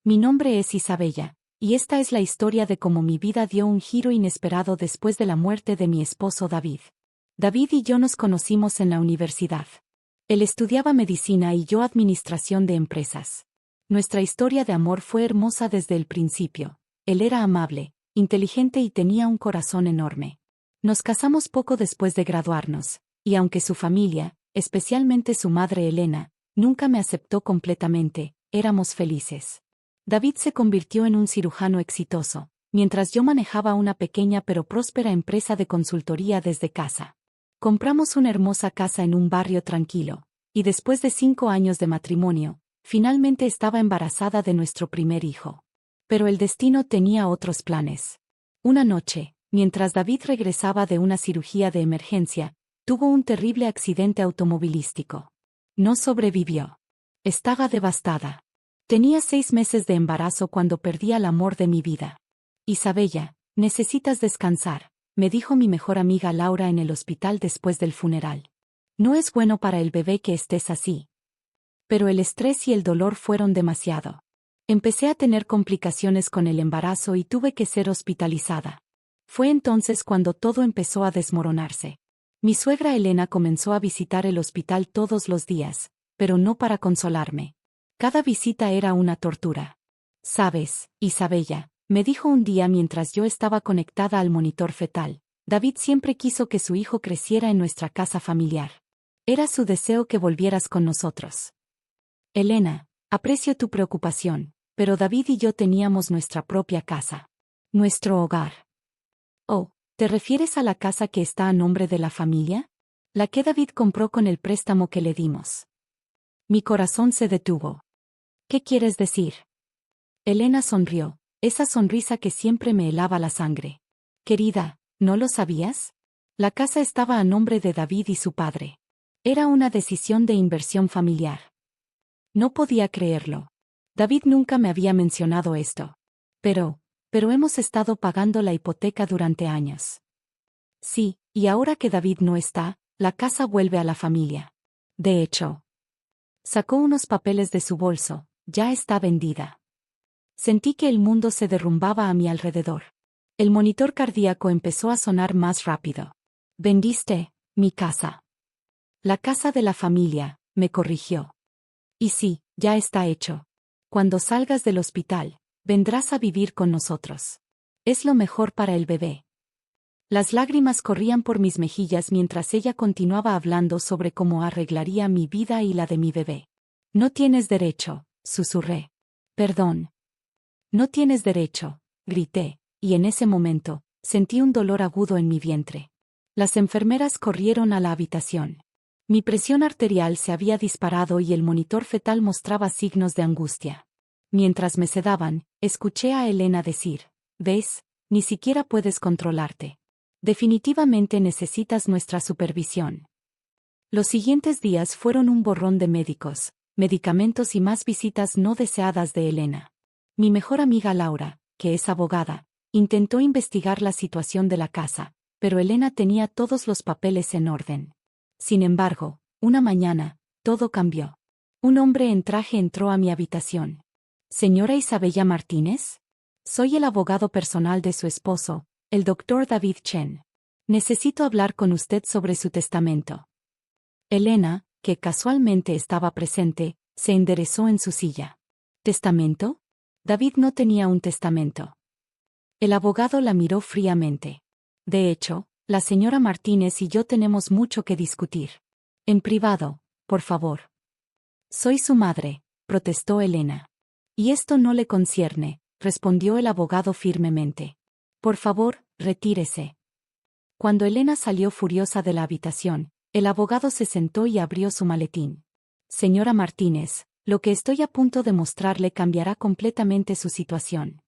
Mi nombre es Isabella, y esta es la historia de cómo mi vida dio un giro inesperado después de la muerte de mi esposo David. David y yo nos conocimos en la universidad. Él estudiaba medicina y yo administración de empresas. Nuestra historia de amor fue hermosa desde el principio. Él era amable, inteligente y tenía un corazón enorme. Nos casamos poco después de graduarnos, y aunque su familia, especialmente su madre Elena, nunca me aceptó completamente, éramos felices. David se convirtió en un cirujano exitoso, mientras yo manejaba una pequeña pero próspera empresa de consultoría desde casa. Compramos una hermosa casa en un barrio tranquilo, y después de 5 años de matrimonio, finalmente estaba embarazada de nuestro primer hijo. Pero el destino tenía otros planes. Una noche, mientras David regresaba de una cirugía de emergencia, tuvo un terrible accidente automovilístico. No sobrevivió. Estaba devastada. Tenía 6 meses de embarazo cuando perdí al amor de mi vida. Isabella, necesitas descansar, me dijo mi mejor amiga Laura en el hospital después del funeral. No es bueno para el bebé que estés así. Pero el estrés y el dolor fueron demasiado. Empecé a tener complicaciones con el embarazo y tuve que ser hospitalizada. Fue entonces cuando todo empezó a desmoronarse. Mi suegra Elena comenzó a visitar el hospital todos los días, pero no para consolarme. Cada visita era una tortura. Sabes, Isabella, me dijo un día mientras yo estaba conectada al monitor fetal, David siempre quiso que su hijo creciera en nuestra casa familiar. Era su deseo que volvieras con nosotros. Elena, aprecio tu preocupación, pero David y yo teníamos nuestra propia casa. Nuestro hogar. Oh, ¿te refieres a la casa que está a nombre de la familia? La que David compró con el préstamo que le dimos. Mi corazón se detuvo. ¿Qué quieres decir? Elena sonrió, esa sonrisa que siempre me helaba la sangre. Querida, ¿no lo sabías? La casa estaba a nombre de David y su padre. Era una decisión de inversión familiar. No podía creerlo. David nunca me había mencionado esto. Pero hemos estado pagando la hipoteca durante años. Sí, y ahora que David no está, la casa vuelve a la familia. De hecho, sacó unos papeles de su bolso, ya está vendida. Sentí que el mundo se derrumbaba a mi alrededor. El monitor cardíaco empezó a sonar más rápido. Vendiste mi casa. La casa de la familia, me corrigió. Y sí, ya está hecho. Cuando salgas del hospital, vendrás a vivir con nosotros. Es lo mejor para el bebé. Las lágrimas corrían por mis mejillas mientras ella continuaba hablando sobre cómo arreglaría mi vida y la de mi bebé. No tienes derecho, susurré. Perdón. No tienes derecho, grité, y en ese momento, sentí un dolor agudo en mi vientre. Las enfermeras corrieron a la habitación. Mi presión arterial se había disparado y el monitor fetal mostraba signos de angustia. Mientras me sedaban, escuché a Elena decir, ¿ves? Ni siquiera puedes controlarte. Definitivamente necesitas nuestra supervisión. Los siguientes días fueron un borrón de médicos, medicamentos y más visitas no deseadas de Elena. Mi mejor amiga Laura, que es abogada, intentó investigar la situación de la casa, pero Elena tenía todos los papeles en orden. Sin embargo, una mañana, todo cambió. Un hombre en traje entró a mi habitación. ¿Señora Isabella Martínez? Soy el abogado personal de su esposo, el doctor David Chen. Necesito hablar con usted sobre su testamento. Elena, que casualmente estaba presente, se enderezó en su silla. ¿Testamento? David no tenía un testamento. El abogado la miró fríamente. De hecho, la señora Martínez y yo tenemos mucho que discutir. En privado, por favor. Soy su madre, protestó Elena. Y esto no le concierne, respondió el abogado firmemente. Por favor, retírese. Cuando Elena salió furiosa de la habitación, el abogado se sentó y abrió su maletín. Señora Martínez, lo que estoy a punto de mostrarle cambiará completamente su situación.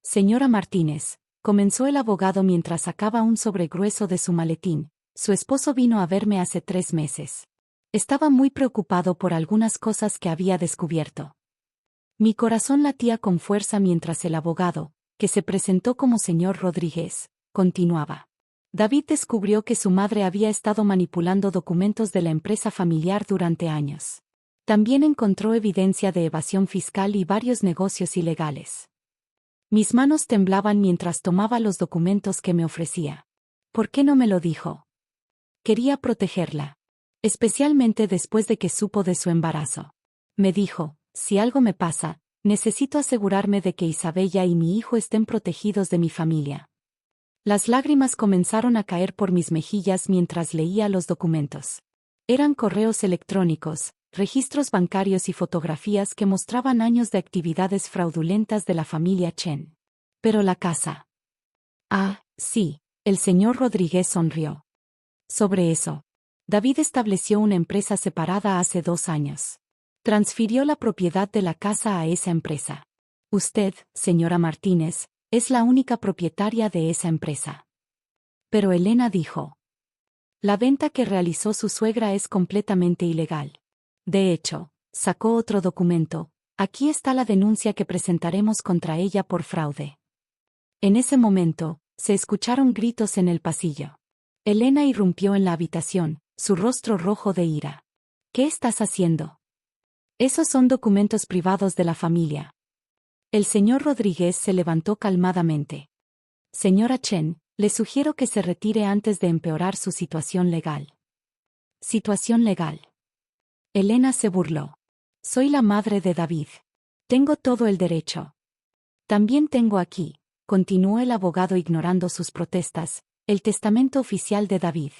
Señora Martínez, comenzó el abogado mientras sacaba un sobre grueso de su maletín, su esposo vino a verme hace 3 meses. Estaba muy preocupado por algunas cosas que había descubierto. Mi corazón latía con fuerza mientras el abogado, que se presentó como señor Rodríguez, continuaba. David descubrió que su madre había estado manipulando documentos de la empresa familiar durante años. También encontró evidencia de evasión fiscal y varios negocios ilegales. Mis manos temblaban mientras tomaba los documentos que me ofrecía. ¿Por qué no me lo dijo? Quería protegerla. Especialmente después de que supo de su embarazo. Me dijo, si algo me pasa, necesito asegurarme de que Isabella y mi hijo estén protegidos de mi familia. Las lágrimas comenzaron a caer por mis mejillas mientras leía los documentos. Eran correos electrónicos, registros bancarios y fotografías que mostraban años de actividades fraudulentas de la familia Chen. Pero la casa. Ah, sí, el señor Rodríguez sonrió. Sobre eso. David estableció una empresa separada hace 2 años. Transfirió la propiedad de la casa a esa empresa. Usted, señora Martínez, es la única propietaria de esa empresa. Pero Elena dijo. La venta que realizó su suegra es completamente ilegal. De hecho, sacó otro documento. Aquí está la denuncia que presentaremos contra ella por fraude. En ese momento, se escucharon gritos en el pasillo. Elena irrumpió en la habitación, su rostro rojo de ira. ¿Qué estás haciendo? Esos son documentos privados de la familia. El señor Rodríguez se levantó calmadamente. Señora Chen, le sugiero que se retire antes de empeorar su situación legal. Situación legal. Elena se burló. Soy la madre de David. Tengo todo el derecho. También tengo aquí, continuó el abogado ignorando sus protestas, el testamento oficial de David.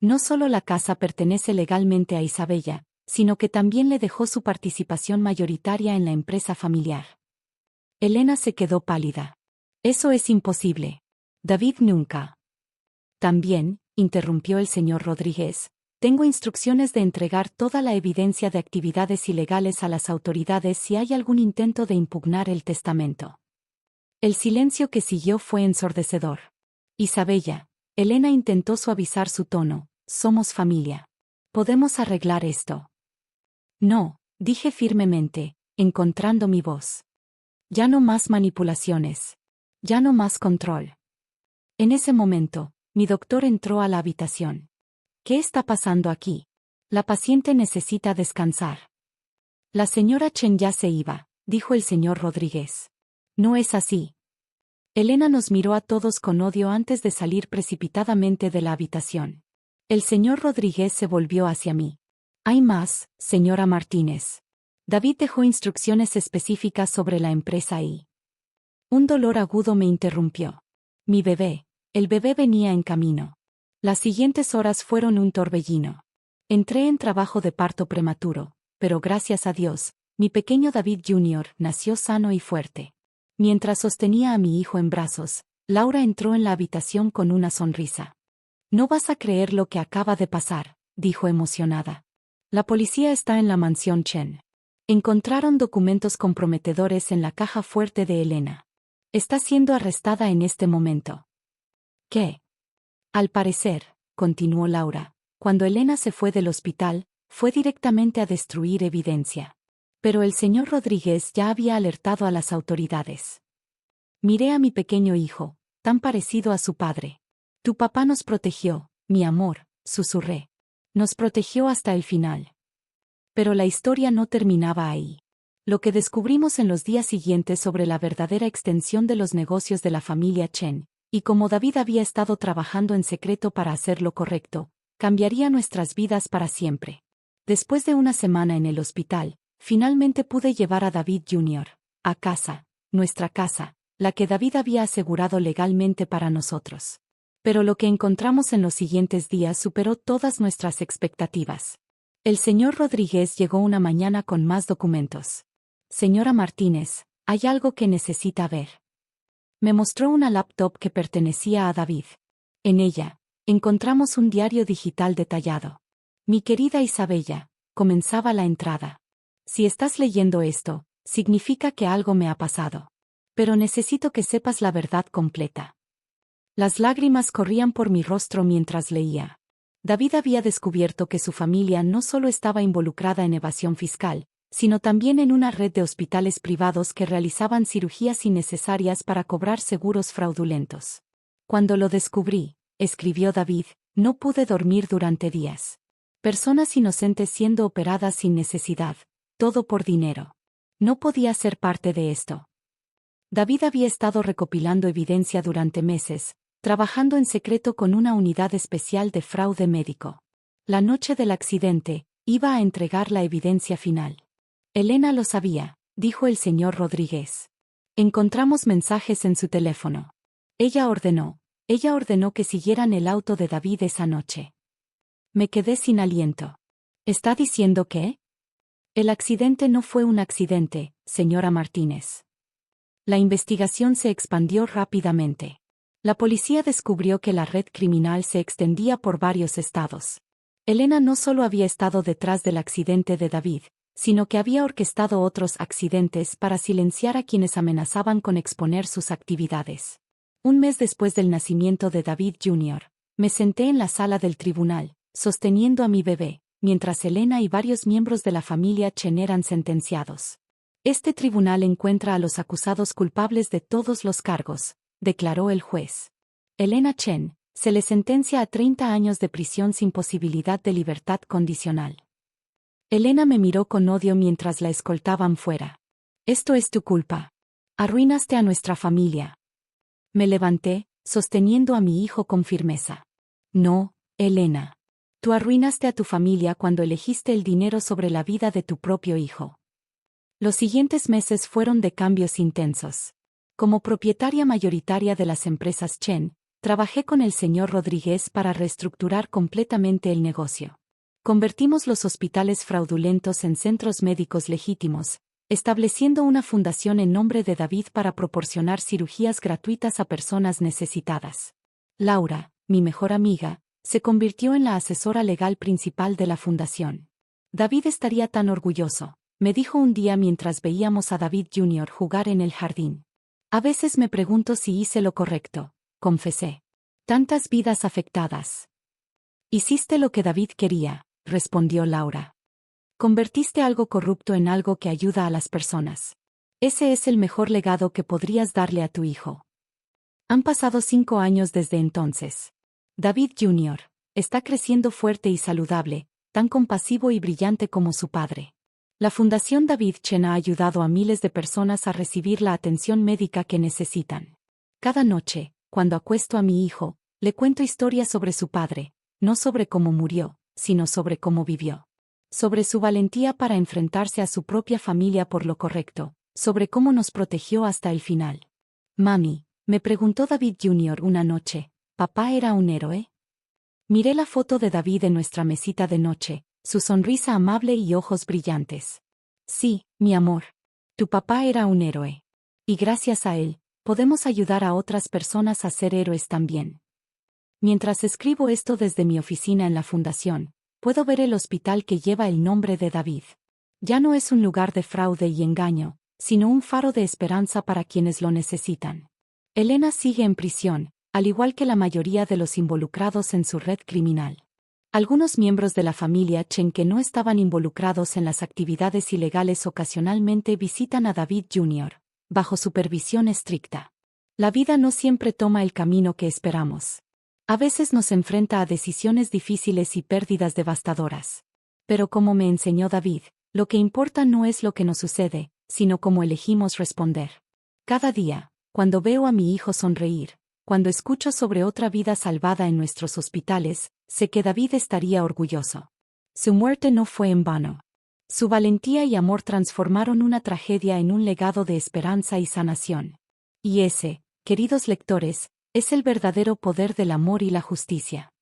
No solo la casa pertenece legalmente a Isabella, sino que también le dejó su participación mayoritaria en la empresa familiar. Elena se quedó pálida. Eso es imposible. David nunca. También, interrumpió el señor Rodríguez, tengo instrucciones de entregar toda la evidencia de actividades ilegales a las autoridades si hay algún intento de impugnar el testamento. El silencio que siguió fue ensordecedor. Isabella, Elena intentó suavizar su tono, somos familia. ¿Podemos arreglar esto? No, dije firmemente, encontrando mi voz. Ya no más manipulaciones. Ya no más control. En ese momento, mi doctor entró a la habitación. ¿Qué está pasando aquí? La paciente necesita descansar. La señora Chen ya se iba, dijo el señor Rodríguez. No es así. Elena nos miró a todos con odio antes de salir precipitadamente de la habitación. El señor Rodríguez se volvió hacia mí. Hay más, señora Martínez. David dejó instrucciones específicas sobre la empresa y... Un dolor agudo me interrumpió. Mi bebé. El bebé venía en camino. Las siguientes horas fueron un torbellino. Entré en trabajo de parto prematuro, pero gracias a Dios, mi pequeño David Jr. nació sano y fuerte. Mientras sostenía a mi hijo en brazos, Laura entró en la habitación con una sonrisa. No vas a creer lo que acaba de pasar, dijo emocionada. La policía está en la mansión Chen. Encontraron documentos comprometedores en la caja fuerte de Elena. Está siendo arrestada en este momento. ¿Qué? Al parecer, continuó Laura, cuando Elena se fue del hospital, fue directamente a destruir evidencia. Pero el señor Rodríguez ya había alertado a las autoridades. Miré a mi pequeño hijo, tan parecido a su padre. Tu papá nos protegió, mi amor, susurré. Nos protegió hasta el final. Pero la historia no terminaba ahí. Lo que descubrimos en los días siguientes sobre la verdadera extensión de los negocios de la familia Chen, y como David había estado trabajando en secreto para hacer lo correcto, cambiaría nuestras vidas para siempre. Después de una semana en el hospital, finalmente pude llevar a David Jr. a casa, nuestra casa, la que David había asegurado legalmente para nosotros. Pero lo que encontramos en los siguientes días superó todas nuestras expectativas. El señor Rodríguez llegó una mañana con más documentos. Señora Martínez, hay algo que necesita ver. Me mostró una laptop que pertenecía a David. En ella, encontramos un diario digital detallado. Mi querida Isabella, comenzaba la entrada. Si estás leyendo esto, significa que algo me ha pasado. Pero necesito que sepas la verdad completa. Las lágrimas corrían por mi rostro mientras leía. David había descubierto que su familia no solo estaba involucrada en evasión fiscal, sino también en una red de hospitales privados que realizaban cirugías innecesarias para cobrar seguros fraudulentos. Cuando lo descubrí, escribió David, no pude dormir durante días. Personas inocentes siendo operadas sin necesidad, todo por dinero. No podía ser parte de esto. David había estado recopilando evidencia durante meses, trabajando en secreto con una unidad especial de fraude médico. La noche del accidente, iba a entregar la evidencia final. Elena lo sabía, dijo el señor Rodríguez. Encontramos mensajes en su teléfono. Ella ordenó que siguieran el auto de David esa noche. Me quedé sin aliento. ¿Está diciendo qué? El accidente no fue un accidente, señora Martínez. La investigación se expandió rápidamente. La policía descubrió que la red criminal se extendía por varios estados. Elena no solo había estado detrás del accidente de David, sino que había orquestado otros accidentes para silenciar a quienes amenazaban con exponer sus actividades. Un mes después del nacimiento de David Jr., me senté en la sala del tribunal, sosteniendo a mi bebé, mientras Elena y varios miembros de la familia Chen eran sentenciados. Este tribunal encuentra a los acusados culpables de todos los cargos, declaró el juez. Elena Chen, se le sentencia a 30 años de prisión sin posibilidad de libertad condicional. Elena me miró con odio mientras la escoltaban fuera. Esto es tu culpa. Arruinaste a nuestra familia. Me levanté, sosteniendo a mi hijo con firmeza. No, Elena. Tú arruinaste a tu familia cuando elegiste el dinero sobre la vida de tu propio hijo. Los siguientes meses fueron de cambios intensos. Como propietaria mayoritaria de las empresas Chen, trabajé con el señor Rodríguez para reestructurar completamente el negocio. Convertimos los hospitales fraudulentos en centros médicos legítimos, estableciendo una fundación en nombre de David para proporcionar cirugías gratuitas a personas necesitadas. Laura, mi mejor amiga, se convirtió en la asesora legal principal de la fundación. David estaría tan orgulloso, me dijo un día mientras veíamos a David Jr. jugar en el jardín. A veces me pregunto si hice lo correcto, confesé. Tantas vidas afectadas. Hiciste lo que David quería, respondió Laura. Convertiste algo corrupto en algo que ayuda a las personas. Ese es el mejor legado que podrías darle a tu hijo. Han pasado 5 años desde entonces. David Jr. está creciendo fuerte y saludable, tan compasivo y brillante como su padre. La Fundación David Chen ha ayudado a miles de personas a recibir la atención médica que necesitan. Cada noche, cuando acuesto a mi hijo, le cuento historias sobre su padre, no sobre cómo murió, sino sobre cómo vivió. Sobre su valentía para enfrentarse a su propia familia por lo correcto, sobre cómo nos protegió hasta el final. Mami, me preguntó David Jr. una noche, ¿papá era un héroe? Miré la foto de David en nuestra mesita de noche, su sonrisa amable y ojos brillantes. Sí, mi amor. Tu papá era un héroe. Y gracias a él, podemos ayudar a otras personas a ser héroes también. Mientras escribo esto desde mi oficina en la fundación, puedo ver el hospital que lleva el nombre de David. Ya no es un lugar de fraude y engaño, sino un faro de esperanza para quienes lo necesitan. Elena sigue en prisión, al igual que la mayoría de los involucrados en su red criminal. Algunos miembros de la familia Chen que no estaban involucrados en las actividades ilegales ocasionalmente visitan a David Jr., bajo supervisión estricta. La vida no siempre toma el camino que esperamos. A veces nos enfrenta a decisiones difíciles y pérdidas devastadoras. Pero como me enseñó David, lo que importa no es lo que nos sucede, sino cómo elegimos responder. Cada día, cuando veo a mi hijo sonreír, cuando escucho sobre otra vida salvada en nuestros hospitales, sé que David estaría orgulloso. Su muerte no fue en vano. Su valentía y amor transformaron una tragedia en un legado de esperanza y sanación. Y ese, queridos lectores, es el verdadero poder del amor y la justicia.